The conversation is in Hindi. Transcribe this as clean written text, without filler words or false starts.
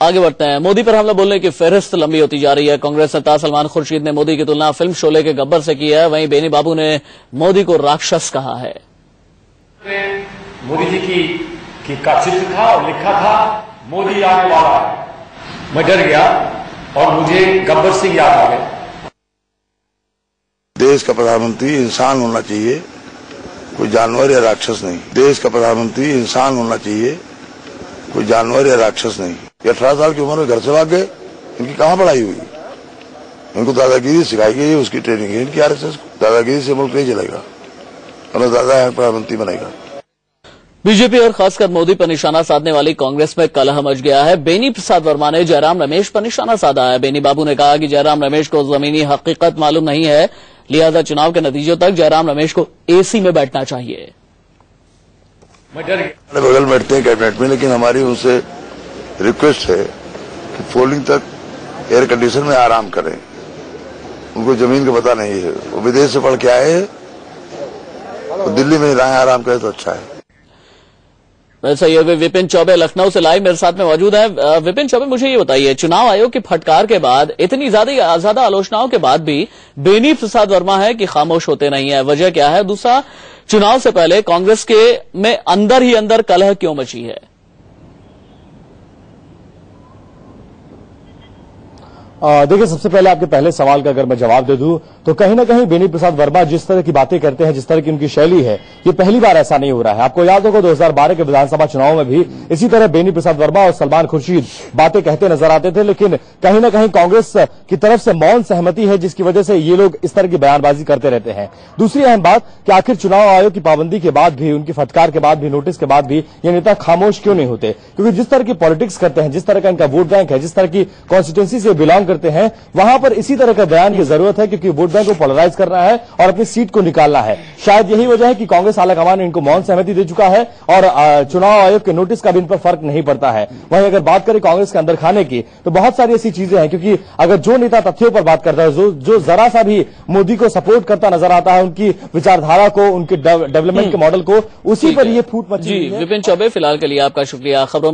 आगे बढ़ते हैं। मोदी पर हमला बोलने की फहरिस्त लंबी होती जा रही है। कांग्रेस नेता सलमान खुर्शीद ने मोदी की तुलना फिल्म शोले के गब्बर से की है। वहीं बेनी बाबू ने मोदी को राक्षस कहा है। मोदी जी का चित्र था और लिखा था मोदी आने वाला है। मैं डर गया और मुझे गब्बर सिंह याद आ गया। देश का प्रधानमंत्री इंसान होना चाहिए, कोई जानवर या राक्षस नहीं। देश का प्रधानमंत्री इंसान होना चाहिए, कोई जानवर या राक्षस नहीं। 18 साल की उम्र में घर से भाग गए। इनकी कहाँ पढ़ाई हुई? इनको दादागिरी सिखाई गई है, उसकी ट्रेनिंग है इनकी आरएसएस को। दादागिरी से मुल्क नहीं चलेगा और दादा प्रधानमंत्री बनेगा। बीजेपी और खासकर मोदी पर निशाना साधने वाली कांग्रेस में कलह मच गया है। बेनी प्रसाद वर्मा ने जयराम रमेश पर निशाना साधा है। बेनी बाबू ने कहा कि जयराम रमेश को जमीनी हकीकत मालूम नहीं है, लिहाजा चुनाव के नतीजों तक जयराम रमेश को एसी में बैठना चाहिए। बगल में बैठते हैं कैबिनेट में, लेकिन हमारी उनसे रिक्वेस्ट है कि पोलिंग तक एयर कंडीशन में आराम करें। उनको जमीन का पता नहीं है, वो विदेश से पढ़ के आए हैं, तो दिल्ली में रहें, आराम करें तो अच्छा है। सहयोगी विपिन चौबे लखनऊ से लाइव मेरे साथ में मौजूद है। विपिन चौबे, मुझे ये बताइए, चुनाव आयोग की फटकार के बाद, इतनी ज्यादा आलोचनाओं के बाद भी बेनी प्रसाद वर्मा है कि खामोश होते नहीं है, वजह क्या है? दूसरा, चुनाव से पहले कांग्रेस के में अंदर ही अंदर कलह क्यों मची है? देखिए, सबसे पहले आपके पहले सवाल का अगर मैं जवाब दे दूं तो कहीं ना कहीं बेनी प्रसाद वर्मा जिस तरह की बातें करते हैं, जिस तरह की उनकी शैली है, ये पहली बार ऐसा नहीं हो रहा है। आपको याद होगा 2012 के विधानसभा चुनाव में भी इसी तरह बेनी प्रसाद वर्मा और सलमान खुर्शीद बातें कहते नजर आते थे, लेकिन कहीं ना कहीं कांग्रेस की तरफ से मौन सहमति है, जिसकी वजह से ये लोग इस तरह की बयानबाजी करते रहते हैं। दूसरी अहम बात कि आखिर चुनाव आयोग की पाबंदी के बाद भी, उनकी फटकार के बाद भी, नोटिस के बाद भी ये नेता खामोश क्यों नहीं होते? क्योंकि जिस तरह की पॉलिटिक्स करते हैं, जिस तरह का इनका वोट बैंक है, जिस तरह की कॉन्स्टिट्यूंसी से बिलोंग करते हैं, वहां पर इसी तरह का बयान की जरूरत है, क्योंकि वोट बैंक को पोलराइज करना है और अपनी सीट को निकालना है। शायद यही वजह है कि कांग्रेस आलाकमान ने इनको मौन सहमति दे चुका है और चुनाव आयोग के नोटिस का भी इन पर फर्क नहीं पड़ता है। वहीं अगर बात करें कांग्रेस के अंदर खाने की, तो बहुत सारी ऐसी चीजें हैं, क्योंकि अगर जो नेता तथ्यों पर बात करता है, जो जरा सा भी मोदी को सपोर्ट करता नजर आता है, उनकी विचारधारा को, उनके डेवलपमेंट के मॉडल को, उसी पर यह फूट मची है। विपिन चौबे, फिलहाल के लिए आपका शुक्रिया। खबरों